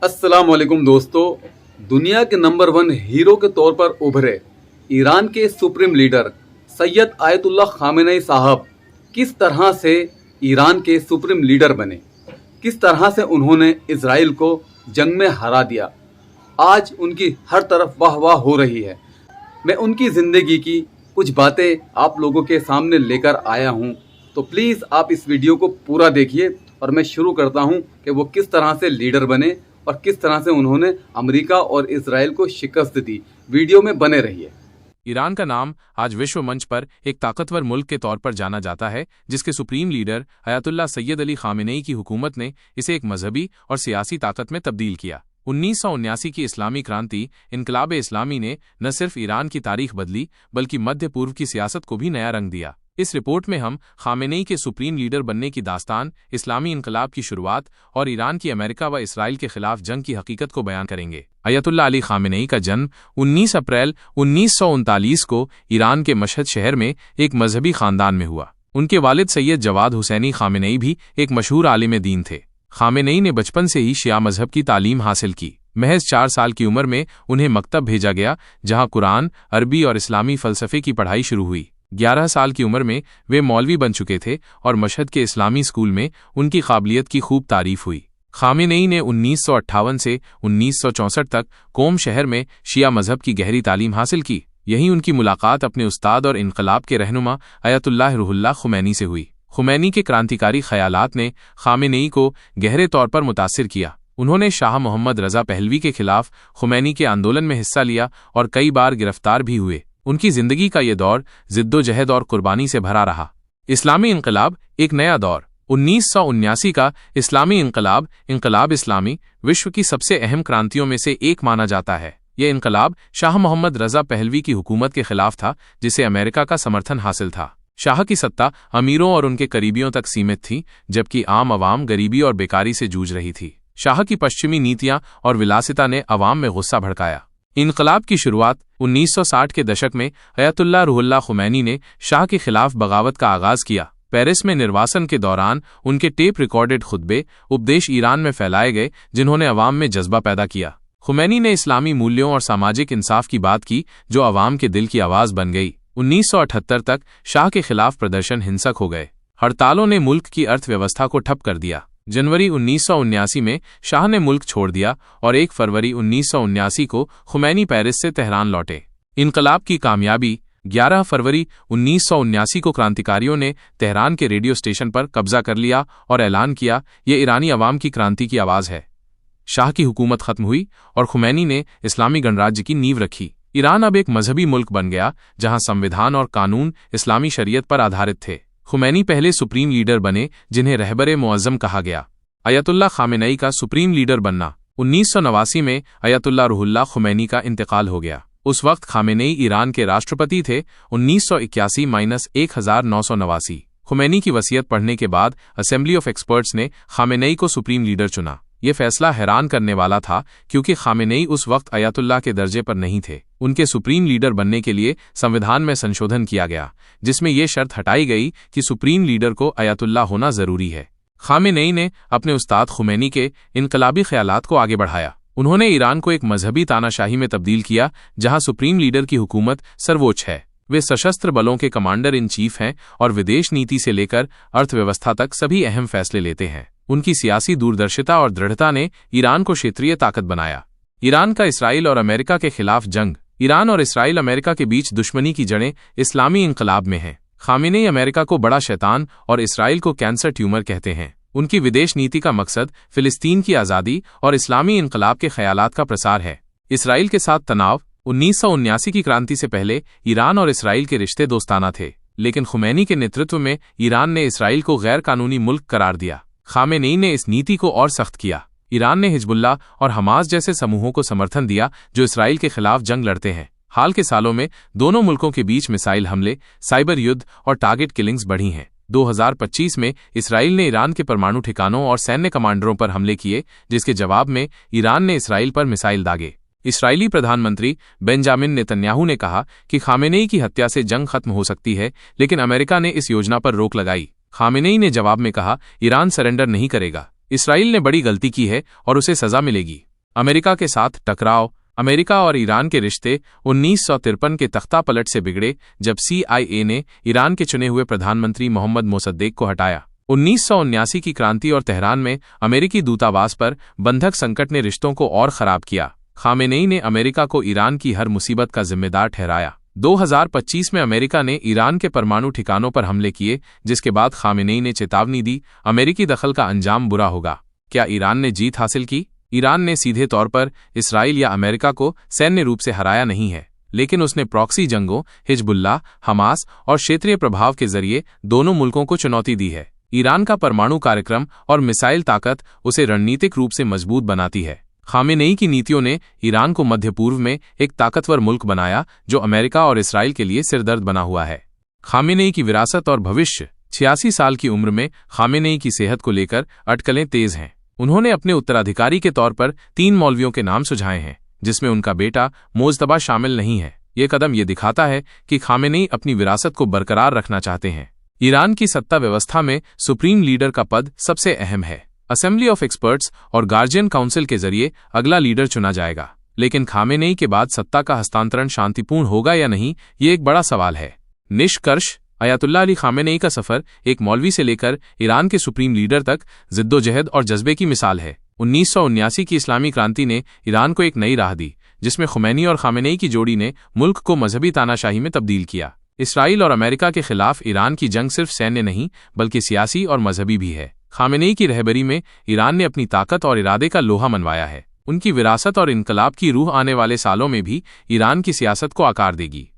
अस्सलाम वालेकुम दोस्तों। दुनिया के नंबर 1 हीरो के तौर पर उभरे ईरान के supreme leader Syed Ayatollah Khamenei साहब किस तरह से ईरान के सुप्रीम लीडर बने, किस तरह से उन्होंने इजराइल को जंग में हरा दिया, आज उनकी हर तरफ वाह वाह हो रही है। मैं उनकी ज़िंदगी की कुछ बातें आप लोगों के सामने लेकर आया हूं, तो प्लीज़ आप इस वीडियो को पूरा देखिए और मैं शुरू करता हूं कि वो किस तरह से लीडर बने और किस तरह से उन्होंने अमेरिका और इजराइल को शिकस्त दी। वीडियो में बने रहिए। ईरान का नाम आज विश्व मंच पर एक ताकतवर मुल्क के तौर पर जाना जाता है, जिसके supreme leader Ayatollah Syed Ali Khamenei की हुकूमत ने इसे एक मजहबी और सियासी ताकत में तब्दील किया। 1979 की इस्लामी क्रांति इनकलाब इस्लामी ने न सिर्फ ईरान की तारीख बदली बल्कि मध्य पूर्व की सियासत को भी नया रंग दिया। इस रिपोर्ट में हम खामेनेई के सुप्रीम लीडर बनने की दास्तान, इस्लामी इनकलाब की शुरुआत और ईरान की अमेरिका व इसराइल के खिलाफ जंग की हकीकत को बयान करेंगे। अयतुल्लाह अली खामेनेई का जन्म 19 अप्रैल 1939 को ईरान के मशहद शहर में एक मजहबी खानदान में हुआ। उनके वालिद सैयद जवाद हुसैनी खामेनेई भी एक मशहूर आलिम दीन थे। खामेनेई ने बचपन से ही शिया मजहब की तालीम हासिल की। महज 4 साल की उम्र में उन्हें मकतब भेजा गया, जहां कुरान, अरबी और इस्लामी फ़लसफ़े की पढ़ाई शुरू हुई। 11 साल की उम्र में वे मौलवी बन चुके थे और मशहद के इस्लामी स्कूल में उनकी काबिलियत की खूब तारीफ हुई। खामेनेई ने 1958 से 1964 तक कोम शहर में शिया मजहब की गहरी तालीम हासिल की। यहीं उनकी मुलाकात अपने उस्ताद और इनकलाब के रहनुमा अयतुल्लाह रूहुल्लाह खुमैनी से हुई। खुमैनी के क्रांतिकारी ख्यालात ने खामेनेई को गहरे तौर पर मुतासिर किया। उन्होंने शाह मोहम्मद रज़ा पहलवी के खिलाफ खुमैनी के आंदोलन में हिस्सा लिया और कई बार गिरफ्तार भी हुए। उनकी जिंदगी का ये दौर जिद्दोजहद और कुर्बानी से भरा रहा। इस्लामी इनकलाब एक नया दौर। 1979 का इस्लामी इनकलाब, इनकलाब इस्लामी, विश्व की सबसे अहम क्रांतियों में से एक माना जाता है। यह इनकलाब शाह मोहम्मद रज़ा पहलवी की हुकूमत के खिलाफ था, जिसे अमेरिका का समर्थन हासिल था। शाह की सत्ता अमीरों और उनके करीबियों तक सीमित थी, जबकि आम अवाम गरीबी और बेकारी से जूझ रही थी। शाह की पश्चिमी नीतियां और विलासिता ने अवाम में गुस्सा भड़काया। इनकलाब की शुरुआत 1960 के दशक में अयतुल्लाह रूहुल्लाह खुमैनी ने शाह के खिलाफ बगावत का आगाज किया। पेरिस में निर्वासन के दौरान उनके टेप रिकॉर्डेड खुतबे उपदेश ईरान में फैलाए गए, जिन्होंने अवाम में जज्बा पैदा किया। खुमैनी ने इस्लामी मूल्यों और सामाजिक इंसाफ की बात की, जो अवाम के दिल की आवाज बन गई। 1978 तक शाह के खिलाफ प्रदर्शन हिंसक हो गए। हड़तालों ने मुल्क की अर्थव्यवस्था को ठप कर दिया। जनवरी 1979 में शाह ने मुल्क छोड़ दिया और 1 फरवरी 1979 को खुमैनी पेरिस से तेहरान लौटे। इनकलाब की कामयाबी 11 फरवरी 1979 को क्रांतिकारियों ने तेहरान के रेडियो स्टेशन पर कब्जा कर लिया और ऐलान किया, ये ईरानी अवाम की क्रांति की आवाज़ है। शाह की हुकूमत खत्म हुई और खुमैनी ने इस्लामी गणराज्य की नींव रखी। ईरान अब एक मजहबी मुल्क बन गया, जहां संविधान और कानून इस्लामी शरीयत पर आधारित थे। खुमैनी पहले सुप्रीम लीडर बने, जिन्हें रहबरे मुअज्जम कहा गया। अयतुल्लाह खामेनेई का सुप्रीम लीडर बनना। 1989 में अयतुल्लाह रूहुल्लाह खुमैनी का इंतकाल हो गया। उस वक्त खामेनेई ईरान के राष्ट्रपति थे। 1981-1989 खुमैनी की वसीयत पढ़ने के बाद असेंबली ऑफ एक्सपर्ट्स ने खामेनेई को सुप्रीम लीडर चुना। यह फैसला हैरान करने वाला था, क्योंकि खामेनेई उस वक्त अयतुल्लाह के दर्जे पर नहीं थे। उनके सुप्रीम लीडर बनने के लिए संविधान में संशोधन किया गया, जिसमें यह शर्त हटाई गई कि सुप्रीम लीडर को अयतुल्लाह होना जरूरी है। खामेनेई ने अपने उस्ताद खुमैनी के इनकलाबी ख्यालात को आगे बढ़ाया। उन्होंने ईरान को एक मजहबी तानाशाही में तब्दील किया, जहां सुप्रीम लीडर की हुकूमत सर्वोच्च है। वे सशस्त्र बलों के कमांडर इन चीफ हैं और विदेश नीति से लेकर अर्थव्यवस्था तक सभी अहम फैसले लेते हैं। उनकी सियासी दूरदर्शिता और दृढ़ता ने ईरान को क्षेत्रीय ताकत बनाया। ईरान का इसराइल और अमेरिका के खिलाफ जंग। ईरान और इसराइल अमेरिका के बीच दुश्मनी की जड़ें इस्लामी इनकलाब में हैं। खामेनेई अमेरिका को बड़ा शैतान और इसराइल को कैंसर ट्यूमर कहते हैं। उनकी विदेश नीति का मकसद फिलिस्तीन की आज़ादी और इस्लामी इनकलाब के ख्यालात का प्रसार है। इसराइल के साथ तनाव। 1979 की क्रांति से पहले ईरान और इसराइल के रिश्ते दोस्ताना थे, लेकिन खुमैनी के नेतृत्व में ईरान ने इसराइल को गैर कानूनी मुल्क करार दिया। खामेनेई ने इस नीति को और सख्त किया। ईरान ने हिजबुल्लाह और हमास जैसे समूहों को समर्थन दिया, जो इसराइल के खिलाफ जंग लड़ते हैं। हाल के सालों में दोनों मुल्कों के बीच मिसाइल हमले, साइबर युद्ध और टारगेट किलिंग्स बढ़ी हैं। 2025 में इसराइल ने ईरान के परमाणु ठिकानों और सैन्य कमांडरों पर हमले किए, जिसके जवाब में ईरान ने इसराइल पर मिसाइल दागे। इसराइली प्रधानमंत्री बेंजामिन नेतन्याहू ने कहा कि खामेनेई की हत्या से जंग खत्म हो सकती है, लेकिन अमेरिका ने इस योजना पर रोक लगाई। खामेनेई ने जवाब में कहा, ईरान सरेंडर नहीं करेगा। इसराइल ने बड़ी गलती की है और उसे सजा मिलेगी। अमेरिका के साथ टकराव। अमेरिका और ईरान के रिश्ते 1953 के तख्तापलट से बिगड़े जब CIA ने ईरान के चुने हुए प्रधानमंत्री मोहम्मद मोसद्देक को हटाया। 1979 की क्रांति और तेहरान में अमेरिकी दूतावास पर बंधक संकट ने रिश्तों को और खराब किया। खामेनेई ने अमेरिका को ईरान की हर मुसीबत का जिम्मेदार ठहराया। 2025 में अमेरिका ने ईरान के परमाणु ठिकानों पर हमले किए, जिसके बाद खामेनेई ने चेतावनी दी, अमेरिकी दखल का अंजाम बुरा होगा। क्या ईरान ने जीत हासिल की? ईरान ने सीधे तौर पर इसराइल या अमेरिका को सैन्य रूप से हराया नहीं है, लेकिन उसने प्रॉक्सी जंगों, हिजबुल्लाह, हमास और क्षेत्रीय प्रभाव के जरिए दोनों मुल्कों को चुनौती दी है। ईरान का परमाणु कार्यक्रम और मिसाइल ताकत उसे रणनीतिक रूप से मजबूत बनाती है। खामेनेई की नीतियों ने ईरान को मध्य पूर्व में एक ताकतवर मुल्क बनाया, जो अमेरिका और इसराइल के लिए सिरदर्द बना हुआ है। खामेनेई की विरासत और भविष्य। 86 साल की उम्र में खामेनेई की सेहत को लेकर अटकलें तेज हैं। उन्होंने अपने उत्तराधिकारी के तौर पर 3 मौलवियों के नाम सुझाए हैं, जिसमें उनका बेटा मोजतबा शामिल नहीं है। ये कदम ये दिखाता है कि खामेनेई अपनी विरासत को बरकरार रखना चाहते हैं। ईरान की सत्ता व्यवस्था में सुप्रीम लीडर का पद सबसे अहम है। असेंबली ऑफ एक्सपर्ट्स और गार्जियन काउंसिल के जरिए अगला लीडर चुना जाएगा, लेकिन खामेनेई के बाद सत्ता का हस्तांतरण शांतिपूर्ण होगा या नहीं, ये एक बड़ा सवाल है। निष्कर्ष, अयातुल्लाह अली खामेनेई का सफर एक मौलवी से लेकर ईरान के सुप्रीम लीडर तक जिद्दोजहद और जज्बे की मिसाल है। 1979 की इस्लामी क्रांति ने ईरान को एक नई राह दी, जिसमें खुमैनी और खामेनेई की जोड़ी ने मुल्क को मजहबी तानाशाही में तब्दील किया। इसराइल और अमेरिका के खिलाफ ईरान की जंग सिर्फ सैन्य नहीं, बल्कि सियासी और मजहबी भी है। खामेनेई की रहबरी में ईरान ने अपनी ताकत और इरादे का लोहा मनवाया है। उनकी विरासत और इनकलाब की रूह आने वाले सालों में भी ईरान की सियासत को आकार देगी।